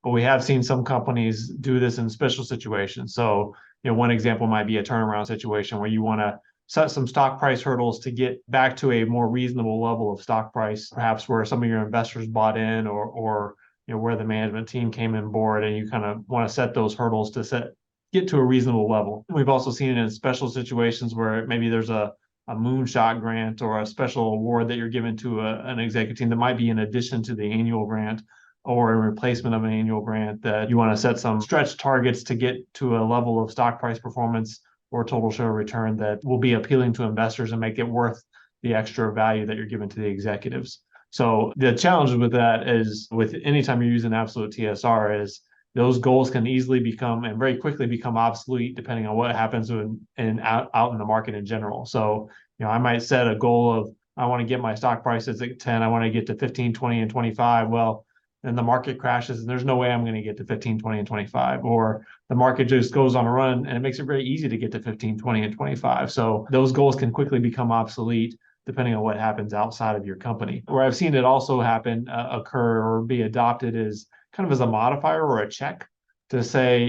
but we have seen some companies do this in special situations. So, one example might be a turnaround situation where you want to set some stock price hurdles to get back to a more reasonable level of stock price, perhaps where some of your investors bought in, or where the management team came in board, and you kind of want to set those hurdles to get to a reasonable level. We've also seen it in special situations where maybe there's a moonshot grant or a special award that you're given to an executive team that might be in addition to the annual grant or in replacement of an annual grant, that you want to set some stretch targets to get to a level of stock price performance or total share return that will be appealing to investors and make it worth the extra value that you're giving to the executives. So the challenge with that is, with anytime you're using absolute TSR, is those goals can easily become and very quickly become obsolete depending on what happens out in the market in general. So, I might set a goal of, I want to get my stock prices at 10, I want to get to 15, 20, and 25. Well, then the market crashes and there's no way I'm going to get to 15, 20, and 25. Or the market just goes on a run and it makes it very easy to get to 15, 20, and 25. So those goals can quickly become obsolete depending on what happens outside of your company. Where I've seen it also happen, occur, or be adopted is kind of as a modifier or a check to say,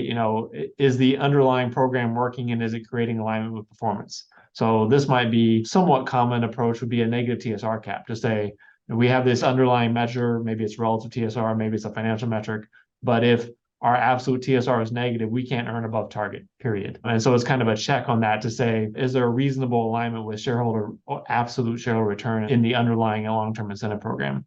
is the underlying program working and is it creating alignment with performance? So this might be somewhat common approach would be a negative TSR cap to say, we have this underlying measure, maybe it's relative TSR, maybe it's a financial metric, but if our absolute TSR is negative, we can't earn above target, period. And so it's kind of a check on that to say, is there a reasonable alignment with absolute shareholder return in the underlying long-term incentive program?